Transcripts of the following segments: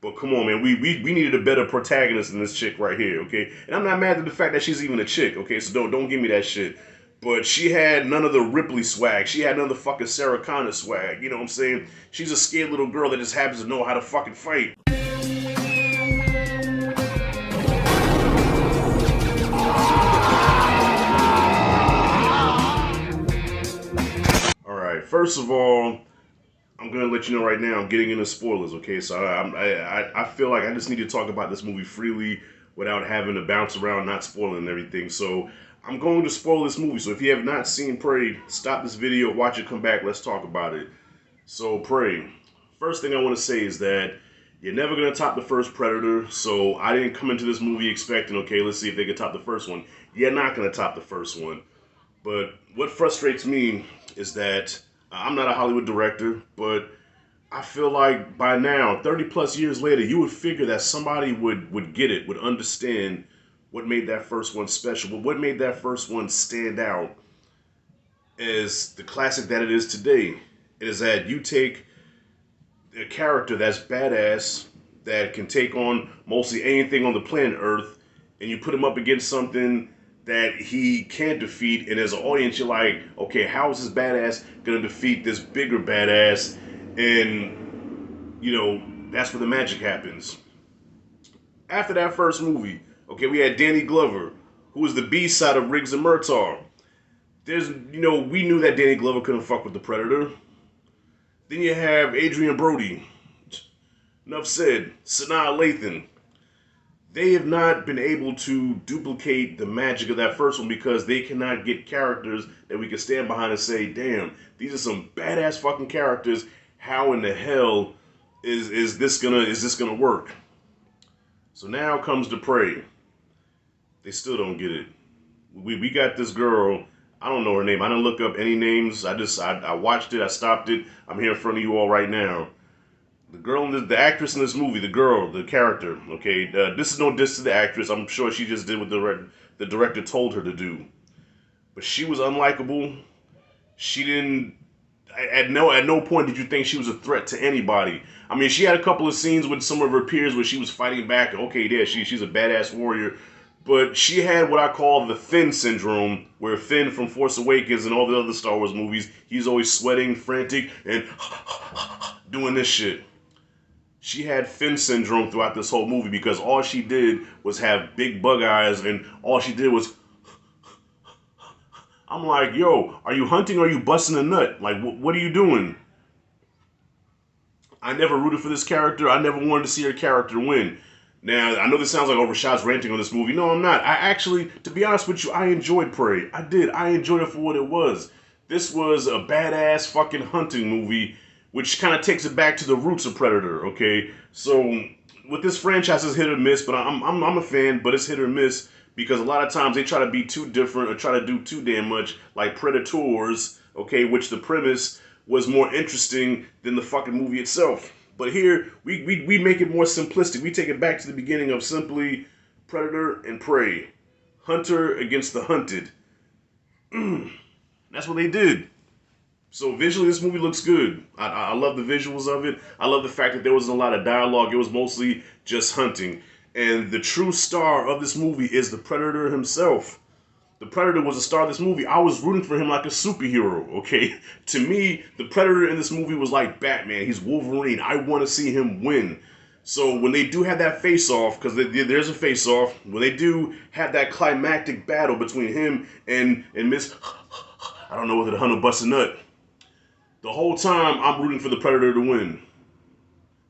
But come on, man, we needed a better protagonist than this chick right here, okay? And I'm not mad at the fact that she's even a chick, okay? So don't give me that shit. But she had none of the Ripley swag. She had none of the fucking Sarah Connor swag. You know what I'm saying? She's a scared little girl that just happens to know how to fucking fight. All right. First of all, I'm gonna let you know right now. I'm getting into spoilers. Okay, so I feel like I just need to talk about this movie freely without having to bounce around, not spoiling everything. So I'm going to spoil this movie. So if you have not seen Prey, stop this video, watch it, come back, let's talk about it. So Prey. First thing I want to say is that you're never gonna top the first Predator. So I didn't come into this movie expecting, okay, let's see if they can top the first one. You're not gonna top the first one. But what frustrates me is that I'm not a Hollywood director, but I feel like by now, 30 plus years later, you would figure that somebody would get it, would understand what made that first one special. But what made that first one stand out is the classic that it is today. It is that you take a character that's badass, that can take on mostly anything on the planet Earth, and you put him up against something that he can't defeat, and as an audience, you're like, okay, how is this badass gonna defeat this bigger badass? And you know, that's where the magic happens. After that first movie, okay, we had Danny Glover, who was the B side of Riggs and Murtaugh. We knew that Danny Glover couldn't fuck with the Predator. Then you have Adrian Brody. Enough said. Sanaa Lathan. They have not been able to duplicate the magic of that first one because they cannot get characters that we can stand behind and say, damn, these are some badass fucking characters. How in the hell is this gonna work? So now comes the Prey. They still don't get it. We got this girl. I don't know her name. I didn't look up any names. I watched it. I stopped it. I'm here in front of you all right now. The girl, the actress in this movie, the character. Okay, this is no diss to the actress. I'm sure she just did what the director told her to do. But she was unlikable. She didn't. At no point did you think she was a threat to anybody. I mean, she had a couple of scenes with some of her peers where she was fighting back. Okay, yeah, she's a badass warrior. But she had what I call the Finn syndrome, where Finn from Force Awakens and all the other Star Wars movies, he's always sweating, frantic, and doing this shit. She had Finn syndrome throughout this whole movie because all she did was have big bug eyes, and all she did was. I'm like, yo, are you hunting or are you busting a nut? Like, what are you doing? I never rooted for this character. I never wanted to see her character win. Now, I know this sounds like Overshot's ranting on this movie. No, I'm not. I actually, to be honest with you, I enjoyed Prey. I did. I enjoyed it for what it was. This was a badass fucking hunting movie, which kind of takes it back to the roots of Predator, okay? So, with this franchise, it's hit or miss, but I'm a fan, but it's hit or miss because a lot of times they try to be too different or try to do too damn much, like Predators, okay, which the premise was more interesting than the fucking movie itself. But here, we make it more simplistic. We take it back to the beginning of simply Predator and Prey. Hunter against the hunted. That's what they did. So visually, this movie looks good. I love the visuals of it. I love the fact that there wasn't a lot of dialogue. It was mostly just hunting. And the true star of this movie is the Predator himself. The Predator was the star of this movie. I was rooting for him like a superhero, okay? To me, the Predator in this movie was like Batman. He's Wolverine. I want to see him win. So when they do have that face-off, because there's a face-off, when they do have that climactic battle between him and Miss... I don't know whether the hunter bust a nut. The whole time, I'm rooting for the Predator to win.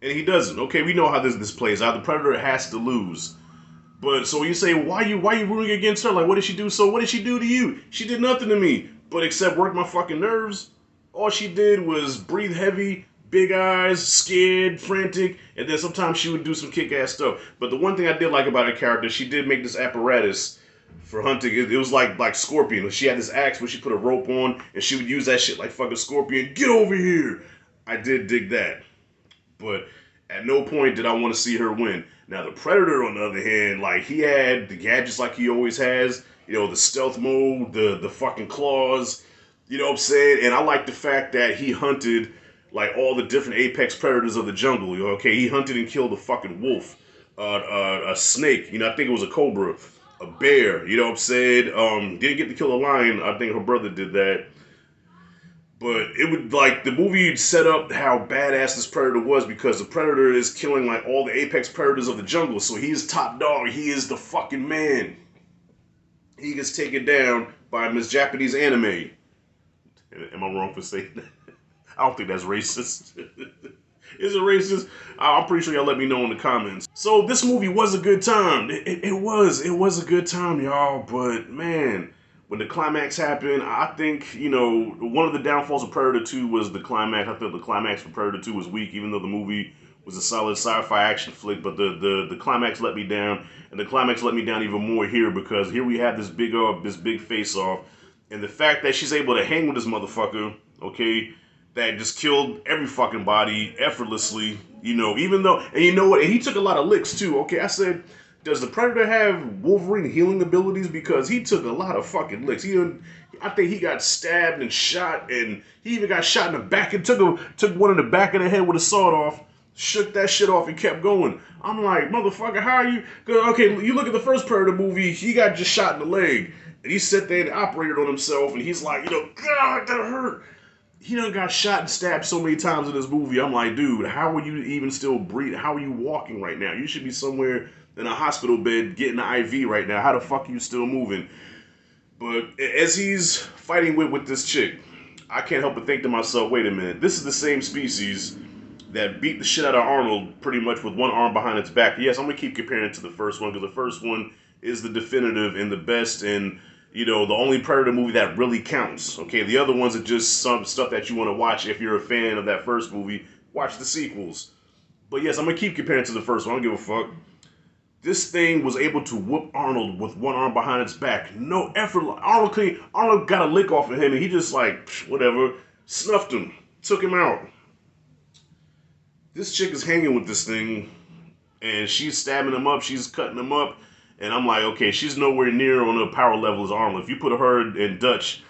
And he doesn't. Okay, we know how this plays out. The Predator has to lose. But so you say, why you rooting against her? Like, what did she do? So what did she do to you? She did nothing to me, but except work my fucking nerves. All she did was breathe heavy, big eyes, scared, frantic, and then sometimes she would do some kick-ass stuff. But the one thing I did like about her character, she did make this apparatus for hunting. It was like Scorpion. She had this axe where she put a rope on, and she would use that shit like fucking Scorpion. Get over here! I did dig that. But at no point did I want to see her win. Now, the Predator, on the other hand, like, he had the gadgets like he always has. You know, the stealth mode, the fucking claws. You know what I'm saying? And I like the fact that he hunted like all the different apex predators of the jungle. You know, okay, he hunted and killed a fucking wolf, a snake. You know, I think it was a cobra, a bear. You know what I'm saying? Didn't get to kill a lion. I think her brother did that. But it would like the movie set up how badass this predator was because the predator is killing like all the apex predators of the jungle. So he's top dog. He is the fucking man. He gets taken down by Miss Japanese anime. Am I wrong for saying that? I don't think that's racist. Is it racist? I'm pretty sure y'all let me know in the comments. So this movie was a good time. It was a good time, y'all. But man, when the climax happened, I think, you know, one of the downfalls of Predator 2 was the climax. I thought the climax for Predator 2 was weak, even though the movie was a solid sci-fi action flick. But the climax let me down, and the climax let me down even more here because here we have this big face off, and the fact that she's able to hang with this motherfucker, okay, that just killed every fucking body effortlessly, you know, even though, and you know what, and he took a lot of licks too, okay, I said, does the Predator have Wolverine healing abilities? Because he took a lot of fucking licks. I think he got stabbed and shot, and he even got shot in the back and took one in the back of the head with a sawed off, shook that shit off and kept going. I'm like, motherfucker, how are you? Okay, you look at the first Predator movie, he got just shot in the leg, and he sat there and operated on himself, and he's like, you know, God, that hurt. He done got shot and stabbed so many times in this movie. I'm like, dude, how are you even still breathing? How are you walking right now? You should be somewhere in a hospital bed getting an IV right now. How the fuck are you still moving? But as he's fighting with this chick, I can't help but think to myself, wait a minute, this is the same species that beat the shit out of Arnold pretty much with one arm behind its back. Yes, I'm going to keep comparing it to the first one because the first one is the definitive and the best and, you know, the only Predator movie that really counts. Okay, the other ones are just some stuff that you want to watch if you're a fan of that first movie. Watch the sequels. But yes, I'm going to keep comparing it to the first one. I don't give a fuck. This thing was able to whoop Arnold with one arm behind its back. No effort. Arnold got a lick off of him and he just like, whatever, snuffed him, took him out. This chick is hanging with this thing and she's stabbing him up, she's cutting him up. And I'm like, okay, she's nowhere near on a power level as Arnold. If you put her in Dutch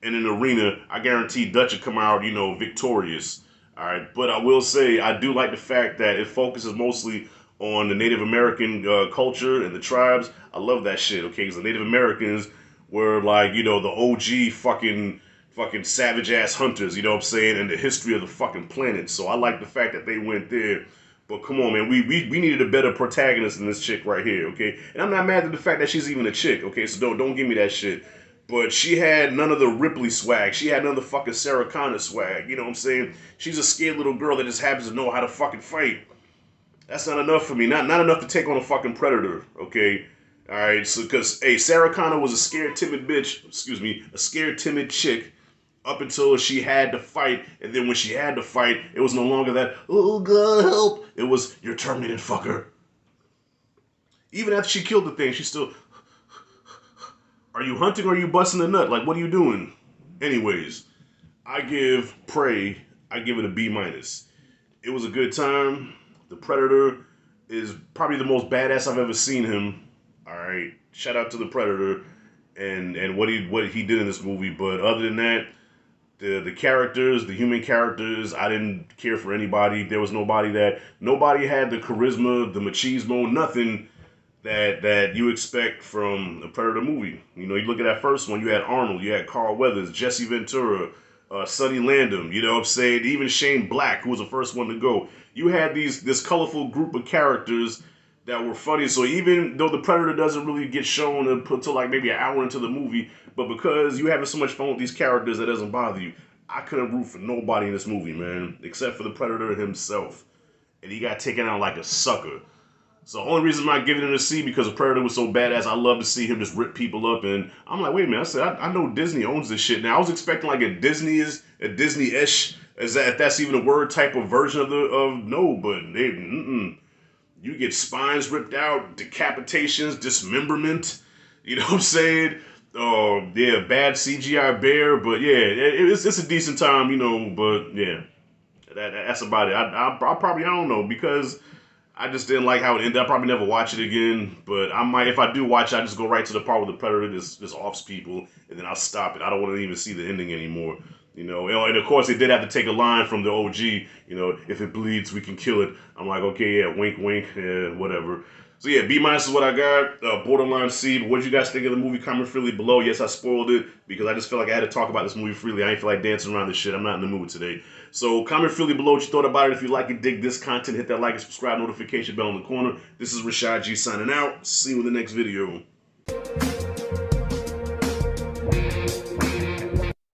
in an arena, I guarantee Dutch will come out, you know, victorious. All right, but I will say I do like the fact that it focuses mostly on the Native American culture and the tribes. I love that shit, okay? Because the Native Americans were like, you know, the OG fucking savage ass hunters, you know what I'm saying, and the history of the fucking planet. So I like the fact that they went there. But come on, man, we needed a better protagonist than this chick right here, okay? And I'm not mad at the fact that she's even a chick, okay? So don't give me that shit. But she had none of the Ripley swag. She had none of the fucking Sarah Connor swag, you know what I'm saying? She's a scared little girl that just happens to know how to fucking fight. That's not enough for me. Not enough to take on a fucking Predator, okay? All right, so because, hey, Sarah Connor was a scared, timid bitch, excuse me, a scared, timid chick up until she had to fight, and then when she had to fight, it was no longer that, oh, God, help. It was, you're terminated, fucker. Even after she killed the thing, she still, are you hunting or are you busting a nut? Like, what are you doing? Anyways, I give it a B-. It was a good time. The Predator is probably the most badass I've ever seen him. All right, shout out to the Predator and what he did in this movie. But other than that, the characters, the human characters, I didn't care for anybody. There was nobody had the charisma, the machismo, nothing that you expect from a Predator movie. You know, you look at that first one, you had Arnold, you had Carl Weathers, Jesse Ventura, Sonny Landham, you know what I'm saying? Even Shane Black, who was the first one to go. You had this colorful group of characters that were funny. So even though the Predator doesn't really get shown until like maybe an hour into the movie, but because you having so much fun with these characters, that doesn't bother you. I couldn't root for nobody in this movie, man, except for the Predator himself. And he got taken out like a sucker. So the only reason I'm not giving it a C because the Predator was so badass. I love to see him just rip people up, and I'm like, wait a minute. I said, I know Disney owns this shit. Now I was expecting like a Disney-ish, if that's even a word, type of version of no, but you get spines ripped out, decapitations, dismemberment. You know what I'm saying? Oh yeah, bad CGI bear, but yeah, it's a decent time, you know. But yeah, that's about it. I probably I don't know because I just didn't like how it ended. I'll probably never watch it again, but I might, if I do watch it, I just go right to the part where the Predator just offs people, and then I'll stop it. I don't want to even see the ending anymore. You know, and of course they did have to take a line from the OG. You know, if it bleeds, we can kill it. I'm like, okay, yeah, wink, wink, yeah, whatever. So yeah, B minus is what I got. Borderline C. But what did you guys think of the movie? Comment freely below. Yes, I spoiled it because I just felt like I had to talk about this movie freely. I ain't feel like dancing around this shit. I'm not in the mood today. So comment freely below what you thought about it. If you like and dig this content, hit that like and subscribe notification bell in the corner. This is Rashad G signing out. See you in the next video.